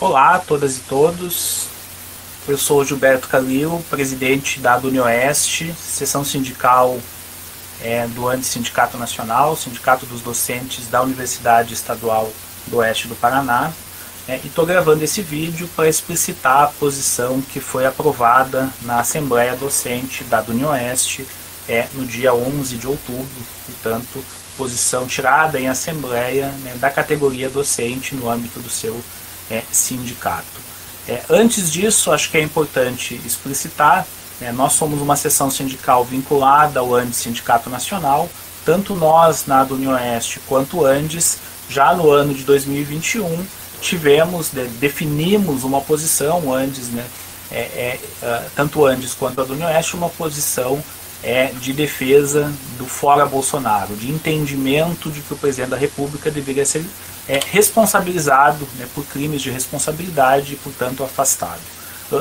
Olá a todas e todos, eu sou Gilberto Calil, presidente da Dunioeste, seção sindical do Antissindicato Nacional, Sindicato dos Docentes da Universidade Estadual do Oeste do Paraná, e estou gravando esse vídeo para explicitar a posição que foi aprovada na Assembleia Docente da Dunioeste no dia 11 de outubro, portanto, posição tirada em Assembleia da categoria docente no âmbito do seu sindicato. Antes disso, acho que é importante explicitar, nós somos uma seção sindical vinculada ao Antissindicato Nacional, tanto nós na Dunioeste quanto o Andes, já no ano de 2021, definimos uma posição, o Andes, tanto o Andes quanto a Dunioeste, uma posição de defesa do fora Bolsonaro, de entendimento de que o presidente da República deveria ser responsabilizado por crimes de responsabilidade e, portanto, afastado.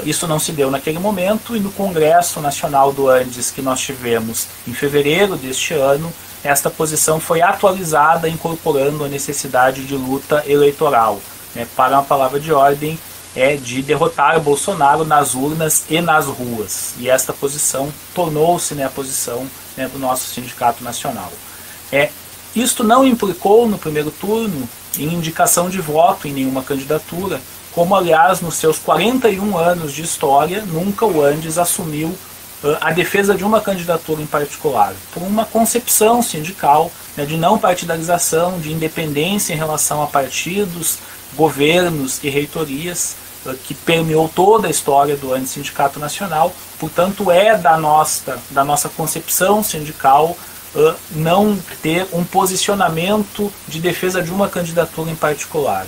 Isso não se deu naquele momento e no Congresso Nacional do Andes que nós tivemos em fevereiro deste ano, esta posição foi atualizada incorporando a necessidade de luta eleitoral, para uma palavra de ordem de derrotar o Bolsonaro nas urnas e nas ruas. E esta posição tornou-se a posição do nosso Sindicato Nacional. Isto não implicou no primeiro turno em indicação de voto em nenhuma candidatura, como aliás nos seus 41 anos de história nunca o Andes assumiu a defesa de uma candidatura em particular, por uma concepção sindical de não partidarização, de independência em relação a partidos, governos e reitorias, que permeou toda a história do Antissindicato Nacional. Portanto, da nossa concepção sindical não ter um posicionamento de defesa de uma candidatura em particular.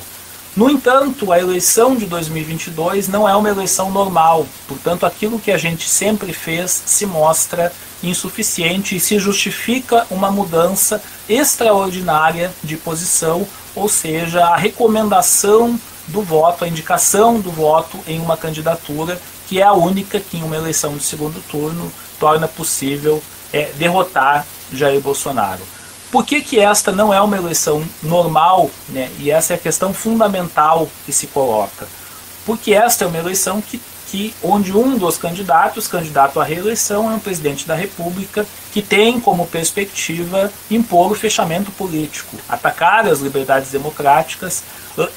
No entanto, a eleição de 2022 não é uma eleição normal, portanto aquilo que a gente sempre fez se mostra insuficiente e se justifica uma mudança extraordinária de posição, ou seja, a recomendação do voto, a indicação do voto em uma candidatura que é a única que em uma eleição de segundo turno torna possível derrotar Jair Bolsonaro. Por que esta não é uma eleição normal, e essa é a questão fundamental que se coloca? Porque esta é uma eleição onde um dos candidatos, candidato à reeleição, é um presidente da República que tem como perspectiva impor o fechamento político, atacar as liberdades democráticas,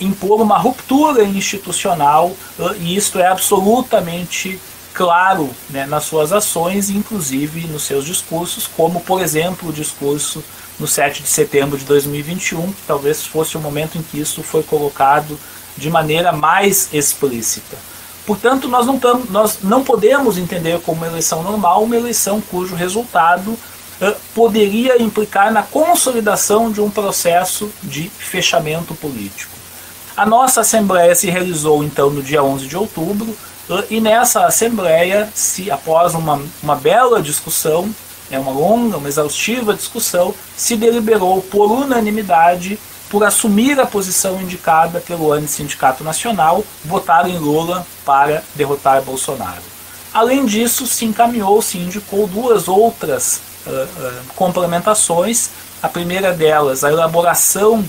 impor uma ruptura institucional, e isto é absolutamente claro nas suas ações, inclusive nos seus discursos, como por exemplo o discurso no 7 de setembro de 2021, que talvez fosse o momento em que isso foi colocado de maneira mais explícita. Portanto, nós não podemos entender como uma eleição normal uma eleição cujo resultado poderia implicar na consolidação de um processo de fechamento político. A nossa Assembleia se realizou então no dia 11 de outubro, e nessa Assembleia, após uma bela discussão, uma longa, uma exaustiva discussão, se deliberou por unanimidade por assumir a posição indicada pelo Antissindicato Nacional, votar em Lula para derrotar Bolsonaro. Além disso, se indicou duas outras complementações. A primeira delas, a elaboração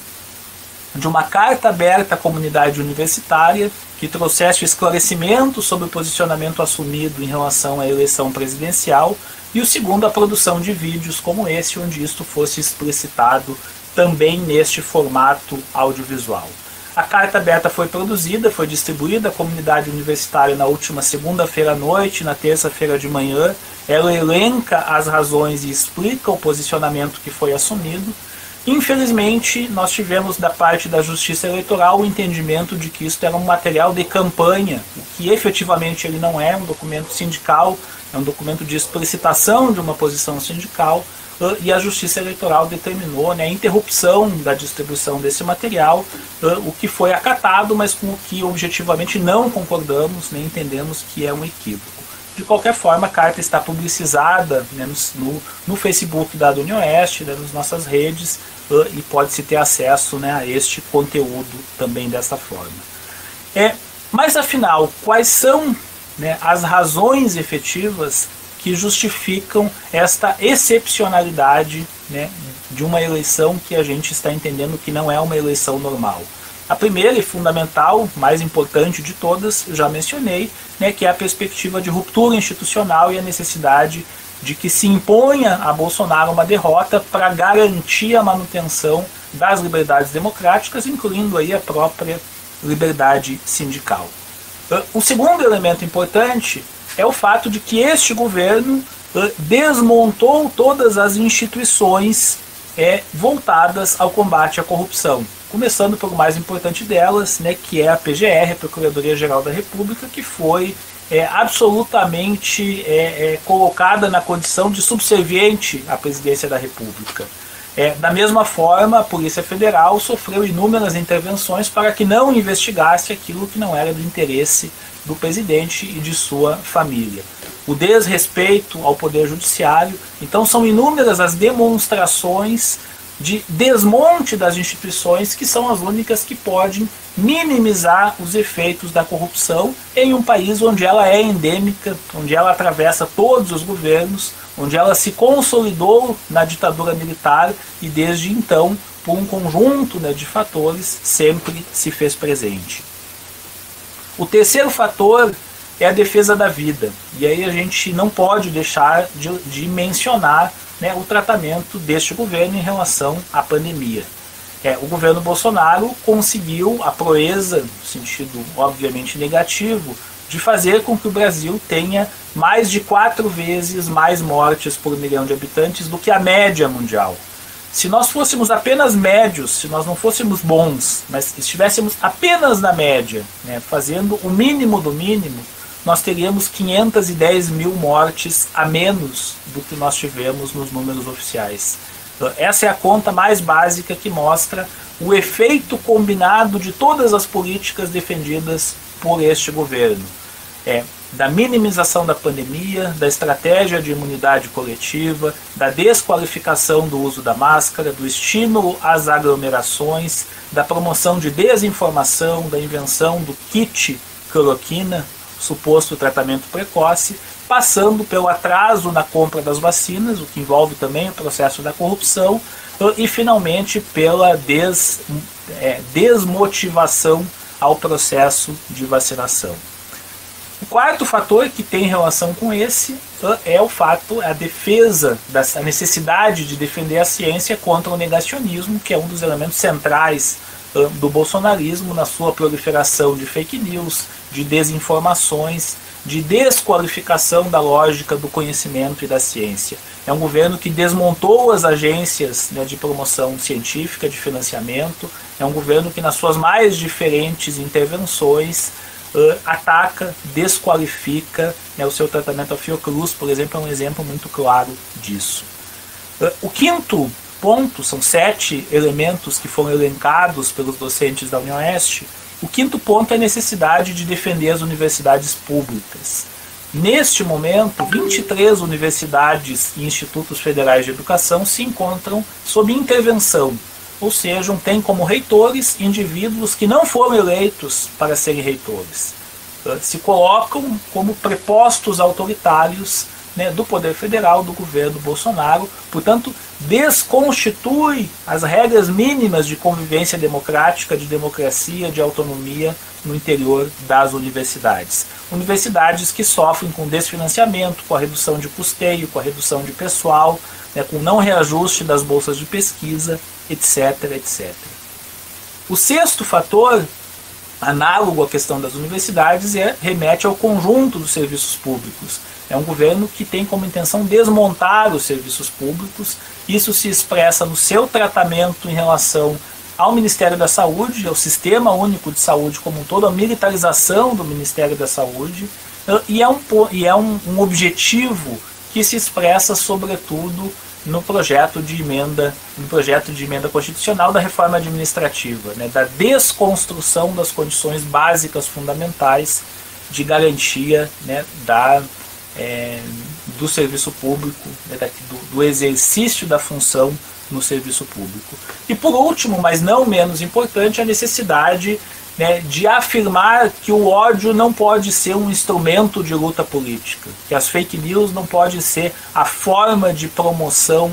de uma carta aberta à comunidade universitária que trouxesse o esclarecimento sobre o posicionamento assumido em relação à eleição presidencial, e o segundo, a produção de vídeos como esse, onde isto fosse explicitado também neste formato audiovisual. A carta aberta foi produzida, foi distribuída à comunidade universitária na última segunda-feira à noite, na terça-feira de manhã. Ela elenca as razões e explica o posicionamento que foi assumido. Infelizmente, nós tivemos da parte da Justiça Eleitoral o entendimento de que isso era um material de campanha, o que efetivamente ele não é um documento sindical, é um documento de explicitação de uma posição sindical, e a Justiça Eleitoral determinou a interrupção da distribuição desse material, o que foi acatado, mas com o que objetivamente não concordamos, nem entendemos que é um equívoco. De qualquer forma, a carta está publicizada no Facebook da Dunioeste, nas nossas redes, e pode-se ter acesso a este conteúdo também dessa forma. Mas afinal, quais são as razões efetivas que justificam esta excepcionalidade de uma eleição que a gente está entendendo que não é uma eleição normal? A primeira e fundamental, mais importante de todas, eu já mencionei, né, que é a perspectiva de ruptura institucional e a necessidade de que se imponha a Bolsonaro uma derrota para garantir a manutenção das liberdades democráticas, incluindo aí a própria liberdade sindical. O segundo elemento importante é o fato de que este governo desmontou todas as instituições voltadas ao combate à corrupção, começando pelo mais importante delas, né, que é a PGR, a Procuradoria-Geral da República, que foi absolutamente colocada na condição de subserviente à presidência da República. Da mesma forma, a Polícia Federal sofreu inúmeras intervenções para que não investigasse aquilo que não era do interesse do presidente e de sua família. O desrespeito ao Poder Judiciário, então são inúmeras as demonstrações de desmonte das instituições que são as únicas que podem minimizar os efeitos da corrupção em um país onde ela é endêmica, onde ela atravessa todos os governos, onde ela se consolidou na ditadura militar e desde então, por um conjunto, né, de fatores, sempre se fez presente. O terceiro fator é a defesa da vida, e aí a gente não pode deixar de mencionar, né, o tratamento deste governo em relação à pandemia. O governo Bolsonaro conseguiu a proeza, no sentido obviamente negativo, de fazer com que o Brasil tenha mais de 4 vezes mais mortes por 1 milhão de habitantes do que a média mundial. Se nós fôssemos apenas médios, se nós não fôssemos bons, mas estivéssemos apenas na média, né, fazendo o mínimo do mínimo, nós teríamos 510 mil mortes a menos do que nós tivemos nos números oficiais. Então, essa é a conta mais básica que mostra o efeito combinado de todas as políticas defendidas por este governo. Da minimização da pandemia, da estratégia de imunidade coletiva, da desqualificação do uso da máscara, do estímulo às aglomerações, da promoção de desinformação, da invenção do kit cloroquina, suposto tratamento precoce, passando pelo atraso na compra das vacinas, o que envolve também o processo da corrupção, e finalmente pela desmotivação ao processo de vacinação. O quarto fator que tem relação com esse é o fato, a defesa, a necessidade de defender a ciência contra o negacionismo, que é um dos elementos centrais do bolsonarismo na sua proliferação de fake news, de desinformações, de desqualificação da lógica do conhecimento e da ciência. É um governo que desmontou as agências, né, de promoção científica, de financiamento. É um governo que nas suas mais diferentes intervenções ataca, desqualifica, né, o seu tratamento à Fiocruz, por exemplo, é um exemplo muito claro disso. O quinto ponto, são 7 elementos que foram elencados pelos docentes da UniOeste. O quinto ponto é a necessidade de defender as universidades públicas. Neste momento, 23 universidades e institutos federais de educação se encontram sob intervenção, ou seja, têm como reitores indivíduos que não foram eleitos para serem reitores. Se colocam como prepostos autoritários, né, do poder federal, do governo Bolsonaro, portanto, desconstitui as regras mínimas de convivência democrática, de democracia, de autonomia no interior das universidades. Universidades que sofrem com desfinanciamento, com a redução de custeio, com a redução de pessoal, né, com não reajuste das bolsas de pesquisa, etc, etc. O sexto fator, análogo à questão das universidades, remete ao conjunto dos serviços públicos. É um governo que tem como intenção desmontar os serviços públicos. Isso se expressa no seu tratamento em relação ao Ministério da Saúde, ao Sistema Único de Saúde como um todo, a militarização do Ministério da Saúde, e é um objetivo que se expressa sobretudo no projeto de emenda constitucional da reforma administrativa, né, da desconstrução das condições básicas fundamentais de garantia, né, do serviço público, né, do exercício da função no serviço público. E por último, mas não menos importante, a necessidade, né, de afirmar que o ódio não pode ser um instrumento de luta política, que as fake news não podem ser a forma de promoção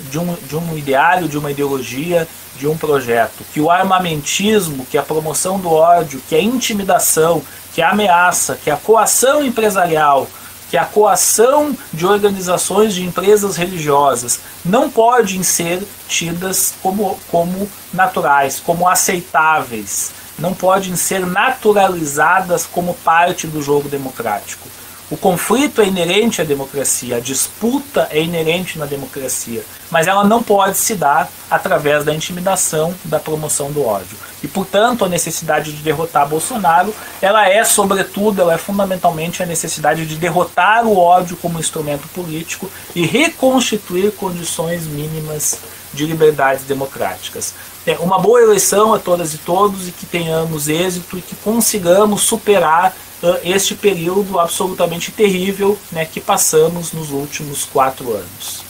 de um ideário, de uma ideologia, de um projeto. Que o armamentismo, que a promoção do ódio, que a intimidação, que a ameaça, que a coação empresarial, que a coação de organizações de empresas religiosas não podem ser tidas como naturais, como aceitáveis, não podem ser naturalizadas como parte do jogo democrático. O conflito é inerente à democracia, a disputa é inerente na democracia, mas ela não pode se dar através da intimidação, da promoção do ódio. E, portanto, a necessidade de derrotar Bolsonaro, ela é, sobretudo, ela é fundamentalmente a necessidade de derrotar o ódio como instrumento político e reconstituir condições mínimas de liberdades democráticas. Uma boa eleição a todas e todos, e que tenhamos êxito e que consigamos superar este período absolutamente terrível, né, que passamos nos últimos 4 anos.